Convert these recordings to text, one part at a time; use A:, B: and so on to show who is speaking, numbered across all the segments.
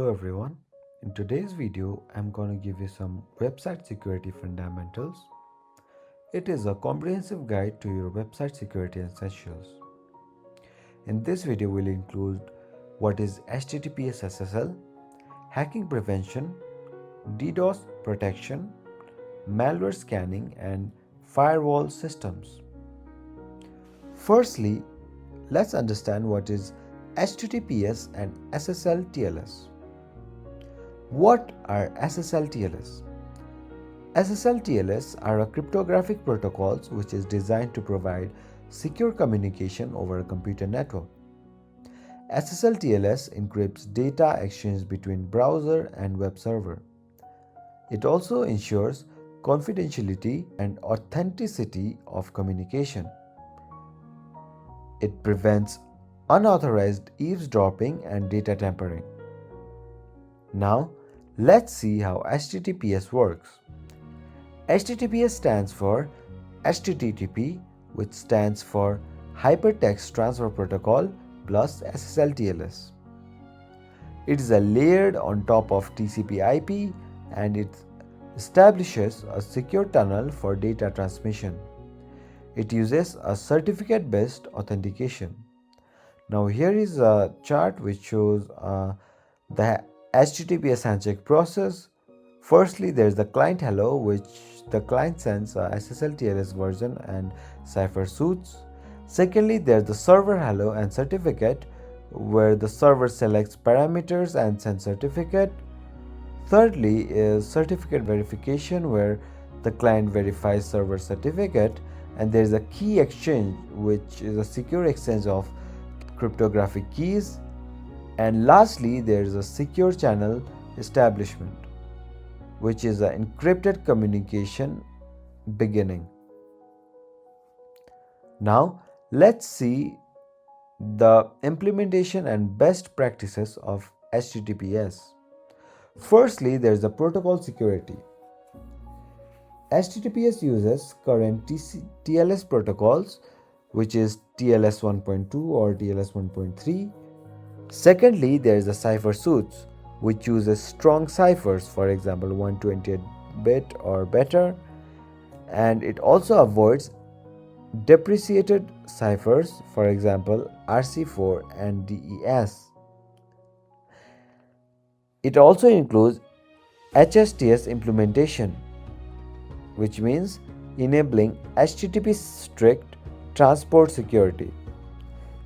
A: Hello everyone. In today's video, I'm going to give you some website security fundamentals. It is a comprehensive guide to your website security essentials. In this video, we'll include what is HTTPS SSL, hacking prevention, DDoS protection, malware scanning, and firewall systems. Firstly, let's understand what is HTTPS and SSL TLS. What are SSL TLS? SSL TLS are cryptographic protocols which is designed to provide secure communication over a computer network. SSL TLS encrypts data exchanged between browser and web server. It also ensures confidentiality and authenticity of communication. It prevents unauthorized eavesdropping and data tampering. Now, let's see how HTTPS works. HTTPS stands for HTTP, which stands for Hypertext Transfer Protocol plus SSL TLS. It is a layered on top of TCP/IP and it establishes a secure tunnel for data transmission. It uses a certificate-based authentication. Now here is a chart which shows the HTTPS handshake process. Firstly, there is the client hello, which the client sends a SSL TLS version and cipher suits. Secondly, there's the server hello and certificate, where the server selects parameters and sends certificate. Thirdly is certificate verification, where the client verifies server certificate, and there is a key exchange, which is a secure exchange of cryptographic keys. And lastly, there is a secure channel establishment, which is an encrypted communication beginning. Now, let's see the implementation and best practices of HTTPS. Firstly, there is the protocol security. HTTPS uses current TLS protocols, which is TLS 1.2 or TLS 1.3. Secondly, there is the cipher suits, which uses strong ciphers, for example 128-bit or better, and it also avoids depreciated ciphers, for example RC4 and DES. It also includes HSTS implementation, which means enabling HTTP strict transport security.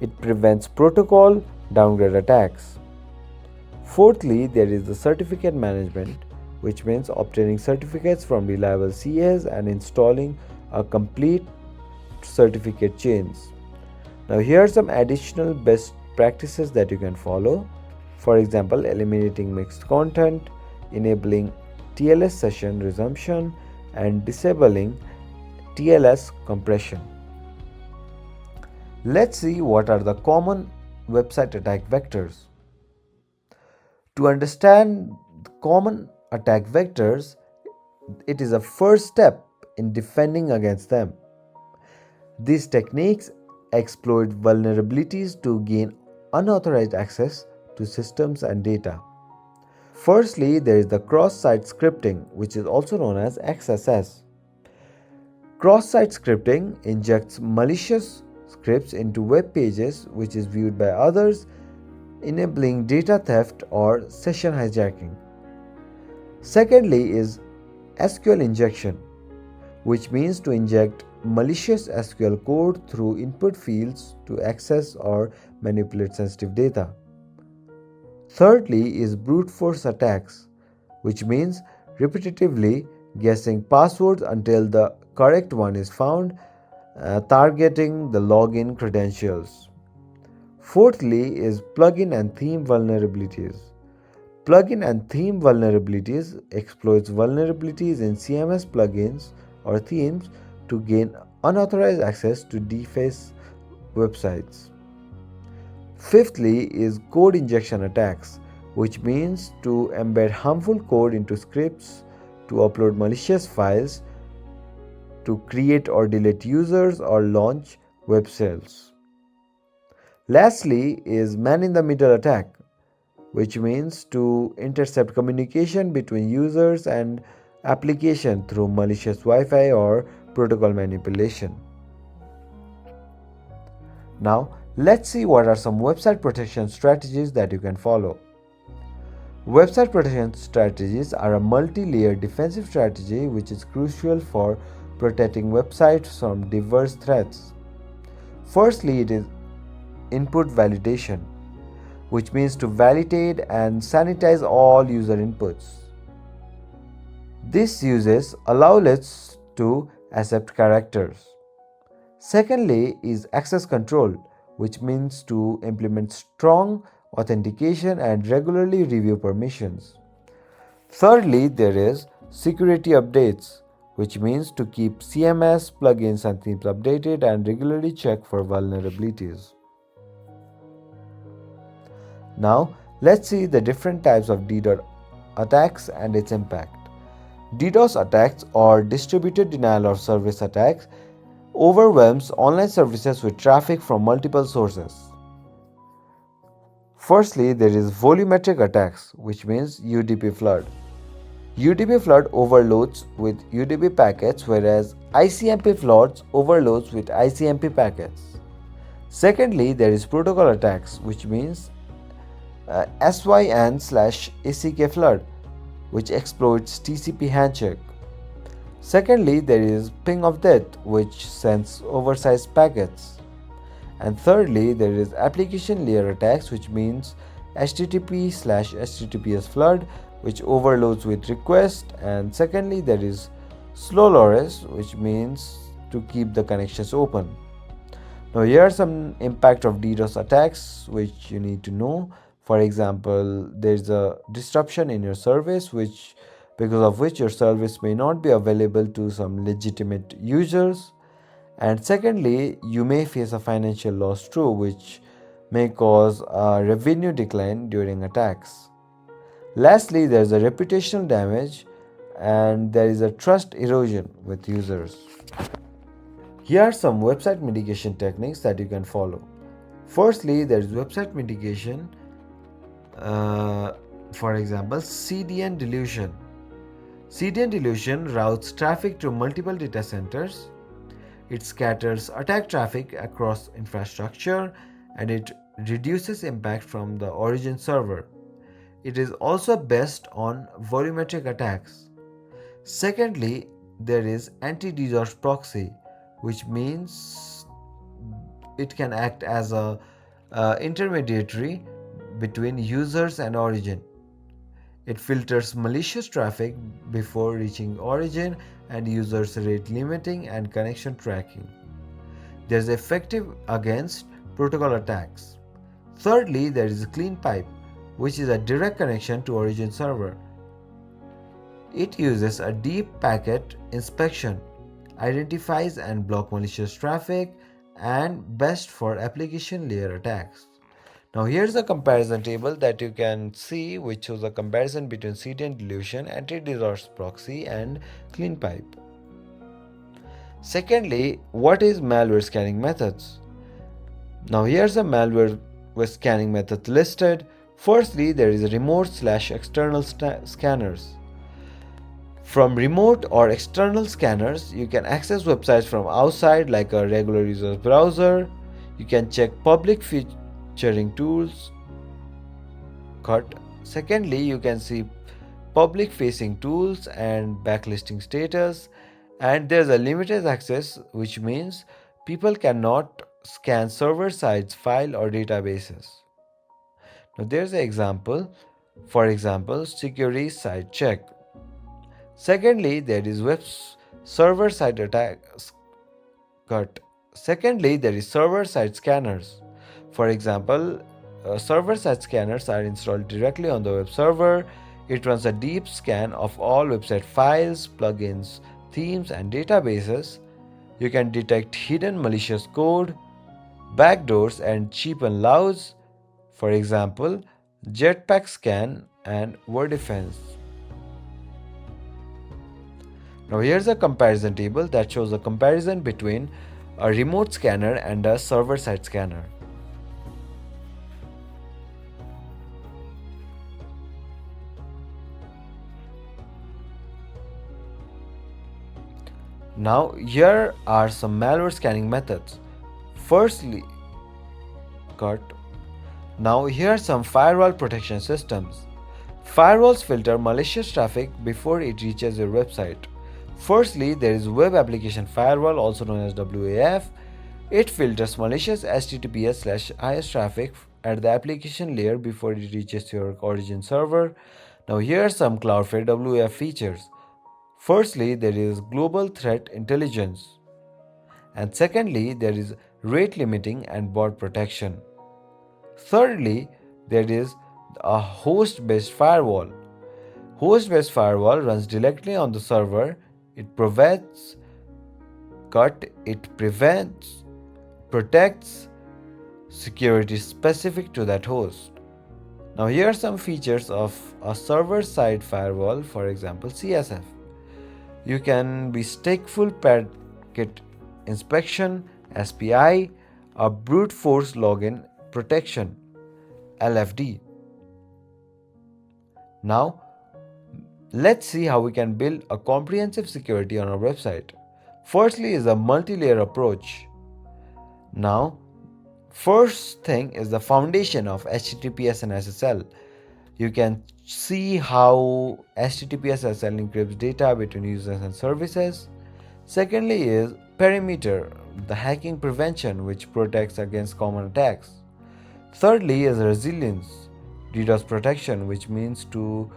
A: It prevents protocol downgrade attacks. Fourthly, there is the certificate management, which means obtaining certificates from reliable CAs and installing a complete certificate chains. Now, here are some additional best practices that you can follow. For example, eliminating mixed content, enabling TLS session resumption, and disabling TLS compression. Let's see what are the common website attack vectors. To understand common attack vectors, it is a first step in defending against them. These techniques exploit vulnerabilities to gain unauthorized access to systems and data. Firstly, there is the cross-site scripting, which is also known as XSS. Cross-site scripting injects malicious scripts into web pages which is viewed by others, enabling data theft or session hijacking. Secondly is SQL injection, which means to inject malicious SQL code through input fields to access or manipulate sensitive data. Thirdly is brute force attacks, which means repetitively guessing passwords until the correct one is found, targeting the login credentials. Fourthly is plugin and theme vulnerabilities. Plugin and theme vulnerabilities exploits vulnerabilities in CMS plugins or themes to gain unauthorized access to deface websites. Fifthly is code injection attacks, which means to embed harmful code into scripts, to upload malicious files, to create or delete users or launch web shells. Lastly is man in the middle attack, which means to intercept communication between users and application through malicious Wi-Fi or protocol manipulation. Now, let's see what are some website protection strategies that you can follow. Website protection strategies are a multi-layered defensive strategy which is crucial for protecting websites from diverse threats. Firstly, it is input validation, which means to validate and sanitize all user inputs. This uses allowlets to accept characters. Secondly is access control, which means to implement strong authentication and regularly review permissions. Thirdly, there is security updates, which means to keep CMS, plugins, and themes updated and regularly check for vulnerabilities. Now, let's see the different types of DDoS attacks and its impact. DDoS attacks or distributed denial of service attacks overwhelms online services with traffic from multiple sources. Firstly, there is volumetric attacks, which means UDP flood. UDP flood overloads with UDP packets, whereas ICMP floods overloads with ICMP packets. Secondly, there is protocol attacks, which means SYN/ACK flood, which exploits TCP handshake. Secondly, there is ping of death, which sends oversized packets. And thirdly, there is application layer attacks, which means HTTP/HTTPS flood, which overloads with request. And secondly, there is slow LoRa's, which means to keep the connections open. Now, here are some impact of DDoS attacks which you need to know. For example, there's a disruption in your service because of which your service may not be available to some legitimate users. And secondly, you may face a financial loss too, which may cause a revenue decline during attacks. Lastly, there is a reputational damage and there is a trust erosion with users. Here are some website mitigation techniques that you can follow. Firstly, there is website mitigation. For example, CDN dilution. CDN dilution routes traffic to multiple data centers. It scatters attack traffic across infrastructure and it reduces impact from the origin server. It is also best on volumetric attacks. Secondly, there is anti-DDoS proxy, which means it can act as a intermediary between users and origin. It filters malicious traffic before reaching origin and users rate limiting and connection tracking. There is effective against protocol attacks. Thirdly, there is Clean Pipe, which is a direct connection to origin server. It uses a deep packet inspection, identifies and blocks malicious traffic, and best for application layer attacks. Now here's a comparison table that you can see which shows a comparison between CDN dilution, anti-DDoS proxy and Clean Pipe. Secondly, what is malware scanning methods? Now here's a malware scanning method listed. Firstly, there is remote/external scanners. From remote or external scanners, you can access websites from outside like a regular user's browser. You can check public featuring tools. Secondly, you can see public facing tools and backlisting status. And there's a limited access, which means people cannot scan server sides, file or databases. Now there's an example. For example, security site check. Secondly, there is server side attacks. Secondly, there is server side scanners. For example, server side scanners are installed directly on the web server. It runs a deep scan of all website files, plugins, themes, and databases. You can detect hidden malicious code, backdoors, and cheapen logs. For example, Jetpack Scan and WordDefense. Now here's a comparison table that shows a comparison between a remote scanner and a server-side scanner. Now here are some malware scanning methods. Firstly, cut. Now here are some firewall protection systems. Firewalls filter malicious traffic before it reaches your website. Firstly, there is Web Application Firewall, also known as WAF. It filters malicious HTTPS/IS traffic at the application layer before it reaches your origin server. Now, here are some Cloudflare WAF features. Firstly, there is Global Threat Intelligence, and secondly, there is rate limiting and bot protection. Thirdly, there is a host based firewall. Host based firewall runs directly on the server. It prevents, protects security specific to that host. Now, here are some features of a server side firewall, for example, CSF. You can be stateful packet inspection, SPI, a brute force login protection, LFD. Now, let's see how we can build a comprehensive security on our website. Firstly is a multi-layer approach. Now, first thing is the foundation of HTTPS and SSL. You can see how HTTPS SSL encrypts data between users and services. Secondly is perimeter, the hacking prevention which protects against common attacks. Thirdly is resilience, DDoS protection, which means to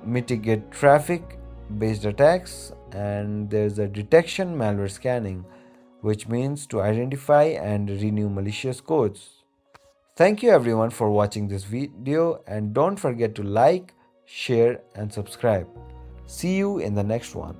A: mitigate traffic based attacks. And there's a detection malware scanning, which means to identify and renew malicious codes. Thank you everyone for watching this video, and don't forget to like, share and subscribe. See you in the next one.